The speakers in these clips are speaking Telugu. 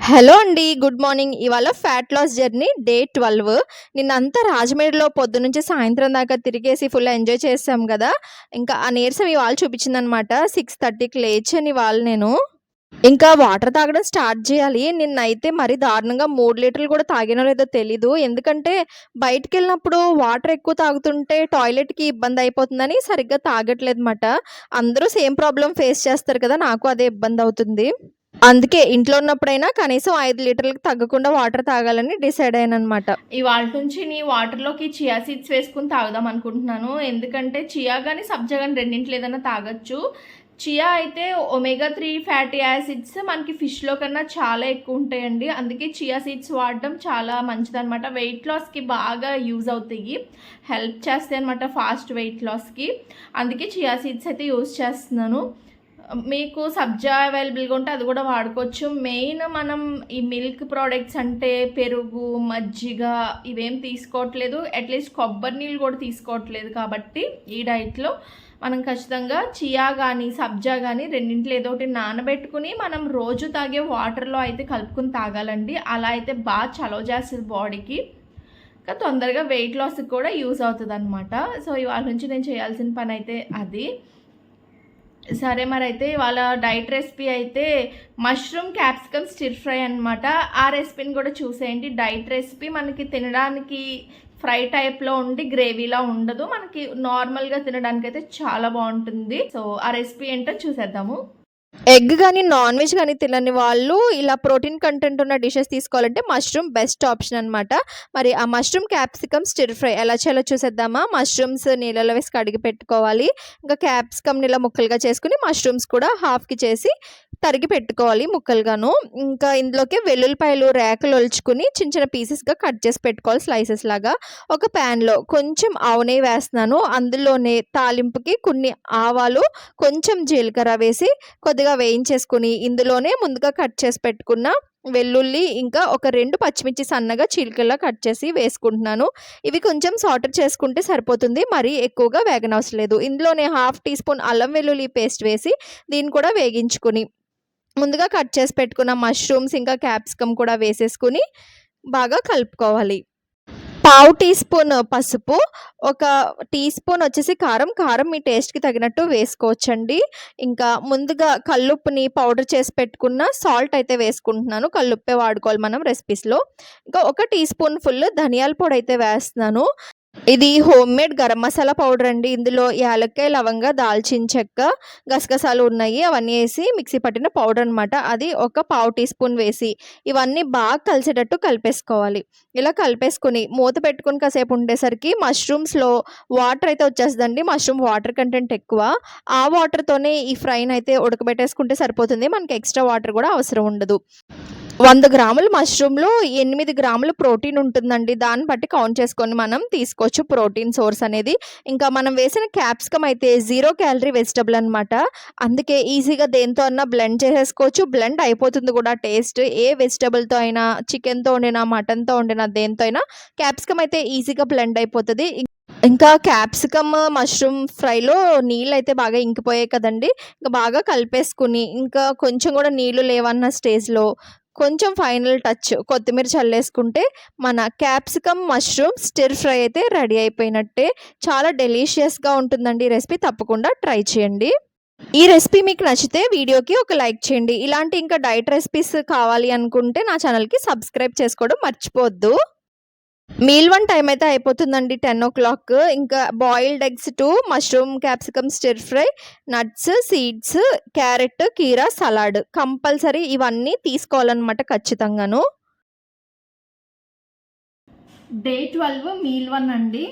హలో అండి. Good morning. ఇవాళ ఫ్యాట్ లాస్ జర్నీ డే 12. నిన్నంతా రాజమండ్రిలో పొద్దునుంచి సాయంత్రం దాకా తిరిగేసి ఫుల్ ఎంజాయ్ చేసాం గదా! ఇంకా ఆ నీరసం ఇవాళ చూపించిందనమాట. 6:30కి లేచాను ఇవాళ నేను. ఇంకా వాటర్ తాగడం స్టార్ట్ జేయాలి. నిన్నైతే మరీ దారుణంగా 3 లీటర్లు కూడా తాగానో లేదో తెలీదు. ఎందుకంటే బయటికెళ్ళినప్పుడు వాటర్ ఎక్కువ తాగుతుంటే టాయిలెట్‌కి ఇబ్బందయిపోతుందని సరిగ్గా తాగట్లేదమాట. అందరూ సేమ్ ప్రాబ్లమ్ ఫేస్ చేస్తారు కదా! నాకు అదే ఇబ్బందవుతుంది. అందుకే ఇంట్లో ఉన్నప్పుడైనా కనీసం 5 లీటర్లకు తగ్గకుండా వాటర్ తాగాలని డిసైడ్ అయ్యాననమాట. ఇవాళ నుంచి నీ వాటర్‌లోకి చియా సీడ్స్ వేసుకొని తాగుదాం అనుకుంటున్నాను. ఎందుకంటే చియా గాని, సబ్జా గాని రెండిట్లో ఏదైనా తాగొచ్చు. చియా అయితే ఒమేగా 3 ఫ్యాటీ యాసిడ్స్ మనకి ఫిష్‌లో కన్నా చాలా ఎక్కువ ఉంటాయండి. అందుకే చియా సీడ్స్ వాడడం చాలా మంచిదనమాట. వెయిట్ లాస్‌కి బాగా యూజ్ అవుతాయి. హెల్ప్ చేస్తాయన్నమాట ఫాస్ట్ వెయిట్ లాస్‌కి. అందుకే చియా సీడ్స్ అయితే యూజ్ చేస్తున్నాను. మీకు సబ్జా అవైలబుల్‌గా ఉంటే అది కూడా వాడుకోవచ్చు. మెయిన్ మనం ఈ మిల్క్ ప్రొడక్ట్స్ అంటే పెరుగు, మజ్జిగ ఇవేం తీసుకోవట్లేదు. అట్‌లీస్ట్ కొబ్బరి నీళ్ళు కూడా తీసుకోవట్లేదు కాబట్టి ఈ డైట్‌లో మనం ఖచ్చితంగా చియా గానీ, సబ్జా గానీ రెండిట్లో ఏదో ఒకటి నానబెట్టుకుని మనం రోజు తాగే వాటర్‌లో అయితే కలుపుకొని తాగాలండి. అలా అయితే చలవ చేస్తది బాడీకి. ఇంకా తొందరగా వెయిట్ లాస్‌కి కూడా యూజ్ అవుతదనమాట. సో, ఇవాళ నుంచి నేను చేయాల్సిన పనైతే అది. సరే మరైతే ఇవాళ డైట్ రెసిపీ అయితే మష్రూమ్ క్యాప్సికమ్ స్టిర్ ఫ్రై అనమాట. ఆ రెసిపీని కూడా చూసేయండి. డైట్ రెసిపీ మనకి తినడానికి ఫ్రై టైప్లో ఉండి గ్రేవీలా ఉండదు. మనకి నార్మల్గా తినడానికి అయితే చాలా బాగుంటుంది. సో ఆ రెసిపీ ఏంటో చూసేద్దాము. ఎగ్ గానీ, నాన్ వెజ్ గానీ తినని వాళ్ళు ఇలా ప్రోటీన్ కంటెంట్ ఉన్న డిషెస్ తీసుకోవాలంటే మష్రూమ్ బెస్ట్ ఆప్షన్ అనమాట. మరి ఆ మష్రూమ్ క్యాప్సికమ్ స్టిర్ ఫ్రై ఎలా చేయాలో చూసేద్దామా? మష్రూమ్స్ నీళ్ళలో వేసి కడిగి పెట్టుకోవాలి. ఇంకా క్యాప్సికమ్‌ని ఇలా ముక్కలుగా చేసుకొని మష్రూమ్స్ కూడా హాఫ్‌కి చేసి తరిగి పెట్టుకోవాలి ముక్కలుగాను. ఇంకా ఇందులోకి వెల్లుల్లిపాయలు రేఖలు ఒలుచుకొని చిన్న చిన్న పీసెస్‌గా కట్ చేసి పెట్టుకోవాలి స్లైసెస్ లాగా. ఒక ప్యాన్‌లో కొంచెం ఆవు నెయ్యి వేస్తున్నాను. అందులోనే తాలింపుకి కొన్ని ఆవాలు, కొంచెం జీలకర్ర వేసి కొద్దిగా వేయించేసుకొని ఇందులోనే ముందుగా కట్ చేసి పెట్టుకున్న వెల్లుల్లి, ఇంకా ఒక 2 పచ్చిమిర్చి సన్నగా చీలికల్లా కట్ చేసి వేసుకుంటున్నాను. ఇవి కొంచెం సాటర్ చేసుకుంటే సరిపోతుంది. మరీ ఎక్కువగా వేగనవసరం లేదు. ఇందులోనే హాఫ్ టీ స్పూన్ అల్లం వెల్లుల్లి పేస్ట్ వేసి దీన్ని కూడా వేగించుకొని ముందుగా కట్ చేసి పెట్టుకున్న మష్రూమ్స్ ఇంకా క్యాప్సికమ్ కూడా వేసేసుకొని బాగా కలుపుకోవాలి. పావు టీ స్పూన్ పసుపు, ఒక టీ స్పూన్ వచ్చేసి కారం. కారం మీ టేస్ట్‌కి తగినట్టు వేసుకోవచ్చండి. ఇంకా ముందుగా కల్లుప్పుని పౌడర్ చేసి పెట్టుకున్న సాల్ట్ అయితే వేసుకుంటున్నాను. కల్లుప్పే వాడుకోవాలి మనం రెసిపీస్‌లో. ఇంకా ఒక టీ స్పూన్ ఫుల్ ధనియాల పొడి అయితే వేస్తున్నాను. ఇది హోమ్‌మేడ్ గరం మసాలా పౌడర్ అండి. ఇందులో యాలక్కాయ, లవంగ, దాల్చిన చెక్క, గసగసాలు ఉన్నాయి. అవన్నీ ఏసి మిక్సీ పట్టిన పౌడర్ అనమాట. అది ఒక పావు టీ స్పూన్ వేసి ఇవన్నీ బాగా కలిసేటట్టు కలిపేసుకోవాలి. ఇలా కలిపేసుకొని మూత పెట్టుకొని కాసేపు ఉండేసరికి మష్రూమ్స్‌లో వాటర్ అయితే వచ్చేస్తదండి. మష్రూమ్ వాటర్ కంటెంట్ ఎక్కువ. ఆ వాటర్‌తోనే ఈ ఫ్రైనయితే ఉడకబెట్టేసుకుంటే సరిపోతుంది. మనకి ఎక్స్‌ట్రా వాటర్ కూడా అవసరం ఉండదు. 100 గ్రాముల మష్రూమ్‌లో 8 గ్రాములు ప్రోటీన్ ఉంటుందండి. దాన్ని బట్టి కౌంట్ చేసుకొని మనం తీసుకోవచ్చు ప్రోటీన్ సోర్స్ అనేది. ఇంకా మనం వేసిన క్యాప్సికమ్ అయితే 0 క్యాలరీ వెజిటబుల్ అనమాట. అందుకే ఈజీగా దేనితో అన్నా బ్లెండ్ చేసేసుకోవచ్చు. బ్లెండ్ అయిపోతుంది కూడా టేస్ట్. ఏ వెజిటబుల్‌తో అయినా, చికెన్‌తో వండినా, మటన్‌తో వండినా దేనితో అయినా క్యాప్సికమ్ అయితే ఈజీగా బ్లెండ్ అయిపోతది. ఇంకా క్యాప్సికమ్, మష్రూమ్ ఫ్రైలో నీళ్ళైతే బాగా ఇంకిపోయాయి కదండీ! ఇంక బాగా కలిపేసుకొని, ఇంకా కొంచెం కూడా నీళ్ళు లేవన్న స్టేజ్‌లో కొంచెం ఫైనల్ టచ్ కొత్తిమీర చల్లేసుకుంటే మన క్యాప్సికమ్, మష్రూమ్ స్టిర్ ఫ్రై అయితే రెడీ అయిపోయినట్టే. చాలా డెలీషియస్‌గా ఉంటుందండి ఈ రెసిపీ. తప్పకుండా ట్రై చేయండి. ఈ రెసిపీ మీకు నచ్చితే వీడియోకి ఒక లైక్ చేయండి. ఇలాంటి ఇంకా డైట్ రెసిపీస్ కావాలి అనుకుంటే నా ఛానల్‌కి సబ్స్క్రైబ్ చేసుకోవడం మర్చిపోవద్దు. మీల్ వన్ టైమ్ అయితే అయిపోతుందండి 10:00. ఇంకా boiled eggs 2, mushroom capsicum stir fry, nuts, seeds, carrot, కీరా, సలాడ్ కంపల్సరీ ఇవన్నీ తీసుకోవాలన్నమాట ఖచ్చితంగాను. డే 12 మీల్ 1 అండి.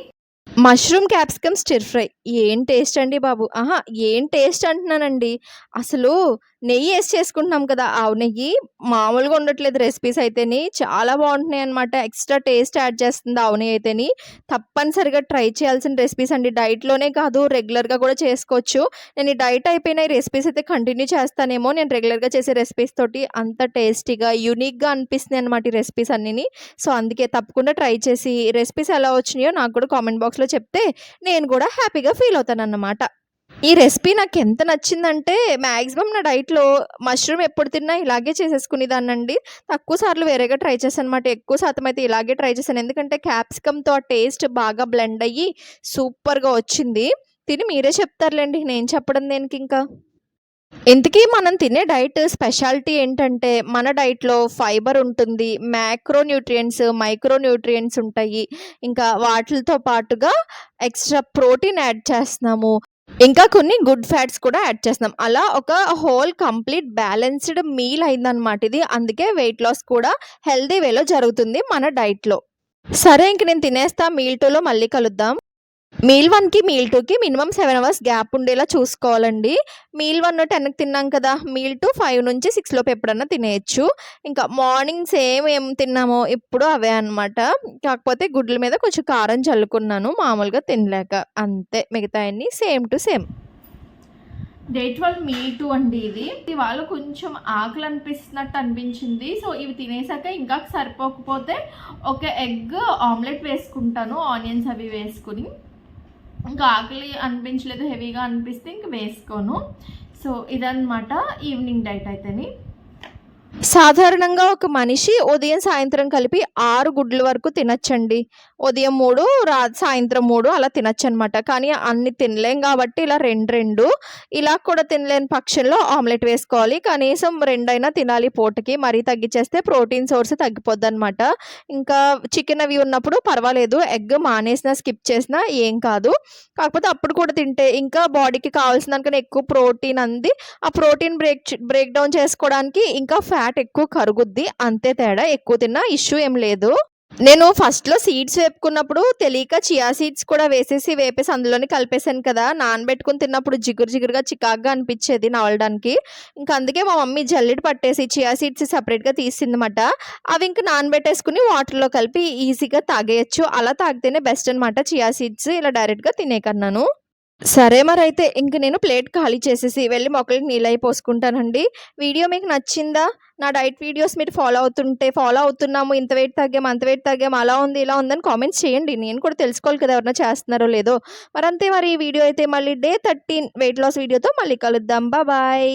మష్రూమ్ క్యాప్సికమ్ స్టిర్ ఫ్రై ఏం టేస్ట్ అండి బాబు! అహా! ఏం టేస్ట్ అంటున్నానండి. అసలు నెయ్యి ఏసి చేసుకుంటున్నాం కదా! ఆవు నెయ్యి మామూలుగా ఉండట్లేదు రెసిపీస్ అయితేని. చాలా బాగుంటున్నాయన్నమాట. ఎక్స్‌ట్రా టేస్ట్ యాడ్ చేస్తుంది ఆవు నెయ్యి అయితేని. తప్పనిసరిగా ట్రై చేయాల్సిన రెసిపీస్ అండి. డైట్‌లోనే కాదు రెగ్యులర్‌గా కూడా చేసుకోవచ్చు. నేను ఈ డైట్ అయిపోయిన ఈ రెసిపీస్ అయితే కంటిన్యూ చేస్తానేమో. నేను రెగ్యులర్‌గా చేసే రెసిపీస్ తోటి అంత టేస్టీగా, యూనిక్‌గా అనిపిస్తున్నాయన్నమాట ఈ రెసిపీస్ అన్నీని. సో, అందుకే తప్పకుండా ట్రై చేసి రెసిపీస్ ఎలా వచ్చినాయో నాకు కూడా కామెంట్ బాక్స్‌లో చెప్తే నేను కూడా హ్యాపీగా ఫీల్ అవుతానన్నమాట. ఈ రెసిపీ నాకెంత నచ్చిందంటే, మాక్సిమం నా డైట్‌లో మష్రూమ్ ఎప్పుడు తిన్నా ఇలాగే చేసేసుకునేదాన్నండి. తక్కువ సార్లు వేరేగా ట్రై చేశానన్నమాట. ఎక్కువ శాతం అయితే ఇలాగే ట్రై చేశాను. ఎందుకంటే క్యాప్సికమ్‌తో ఆ టేస్ట్ బాగా బ్లెండ్ అయ్యి సూపర్‌గా వచ్చింది. తిని మీరే చెప్తారులెండి. నేను చెప్పడం దేనికింకా. ఇంతకీ మనం తినే డైట్ స్పెషాలిటీ ఏంటంటే, మన డైట్‌లో ఫైబర్ ఉంటుంది, మ్యాక్రో న్యూట్రియంట్స్, మైక్రో న్యూట్రియంట్స్ ఉంటాయి. ఇంకా వాటిలతో పాటుగా ఎక్స్‌ట్రా ప్రోటీన్ యాడ్ చేస్తున్నాము. ఇంకా కొన్ని గుడ్ ఫ్యాట్స్ కూడా యాడ్ చేస్తున్నాం. అలా ఒక హోల్ కంప్లీట్ బ్యాలెన్స్‌డ్ మీల్ అయిందనమాట ఇది. అందుకే వెయిట్ లాస్ కూడా హెల్తీ వేలో జరుగుతుంది మన డైట్‌లో. సరే ఇంక నేను తినేస్తా. మీల్ 2లో మళ్ళీ కలుద్దాం. మీల్ 1కి, మీల్ 2కి మినిమమ్ 7 అవర్స్ గ్యాప్ ఉండేలా చూసుకోవాలండి. మీల్ 1 10కి తిన్నాం కదా! మీల్ 2 5-6 లోపు ఎప్పుడన్నా తినేయొచ్చు. ఇంకా మార్నింగ్ సేమ్ ఏం తిన్నామో ఇప్పుడు అవే అనమాట. కాకపోతే గుడ్ల మీద కొంచెం కారం చల్లుకున్నాను మామూలుగా తినలేక. అంతే మిగతాయన్నీ same to same. Day 12 meal 2 అండి ఇది. ఇవాళ కొంచెం ఆకలి అనిపిస్తున్నట్టు అనిపించింది. సో ఇవి తినేసాక ఇంకా సరిపోకపోతే ఒక ఎగ్ ఆమ్లెట్ వేసుకుంటాను ఆనియన్స్ అవి వేసుకుని. ఇంకా ఆకలి అనిపించలేదు, హెవీగా అనిపిస్తే ఇంక వేసుకోను. సో ఇదన్నమాట ఈవినింగ్ డైట్ అయితేని. సాధారణంగా ఒక మనిషి ఉదయం, సాయంత్రం కలిపి 6 గుడ్ల వరకు తినొచ్చండి. ఉదయం 3 సాయంత్రం 3 అలా తినొచ్చనమాట. కానీ అన్ని తినలేం గాబట్టి ఇలా 2 ఇలా కూడా తినలేని పక్షంలో ఆమ్లెట్ వేసుకోవాలి. కనీసం 2 అయినా తినాలి పూటకి. మరీ తగ్గిచ్చేస్తే ప్రోటీన్ సోర్స్ తగ్గిపోద్దనమాట. ఇంకా చికెన్ అవి ఉన్నప్పుడు పర్వాలేదు. ఎగ్ మానేసినా, స్కిప్ చేసినా ఏం కాదు. కాకపోతే అప్పుడు కూడా తింటే ఇంకా బాడీకి కావాల్సిన దానికన్నా ఎక్కువ ప్రోటీన్ అంది. ఆ ప్రోటీన్ బ్రేక్ డౌన్ చేసుకోవడానికి ఇంకా ఫ్యాట్ ఎక్కువ కరుగుద్ది. అంతే తేడా. ఎక్కువ తిన్నా ఇష్యూ ఏం లేదు. నేను ఫస్ట్‌లో సీడ్స్ వేపుకున్నప్పుడు తెలియక చియా సీడ్స్ కూడా వేపేసి అందులోనే కలిపేసాను కదా! నానబెట్టుకొని తిన్నప్పుడు జిగురుగా చికాకుగా అనిపిచ్చేది నవలడానికి. ఇంక అందుకే మా మమ్మీ జల్లెడ పట్టేసి చియా సీడ్స్ సెపరేట్‌గా తీసిందమాట. అవి ఇంక నానబెట్టేసుకొని వాటర్‌లో కలిపి ఈజీగా తాగేయొచ్చు. అలా తాగితేనే బెస్ట్ అనమాట చియా సీడ్స్ ఇలా డైరెక్ట్‌గా తినేకన్నాను. సరే మరైతే ఇంక నేను ప్లేట్ ఖాళీ చేసేసి వెళ్ళి మొక్కలకి నీళ్ళయి పోసుకుంటానండి. వీడియో మీకు నచ్చిందా? నా డైట్ వీడియోస్ మీరు ఫాలో అవుతున్నాము. ఇంత వెయిట్ తగ్గాము, అంత వెయిట్ తగ్గాము, అలా ఉంది, ఇలా ఉందని కామెంట్స్ చేయండి. నేను కూడా తెలుసుకోవాలి కదా! ఎవరైనా చేస్తున్నారో లేదో. మరంతే మరి ఈ వీడియో అయితే మళ్ళీ డే 13 వెయిట్ లాస్ వీడియోతో మళ్ళీ కలుద్దాం. బాయ్.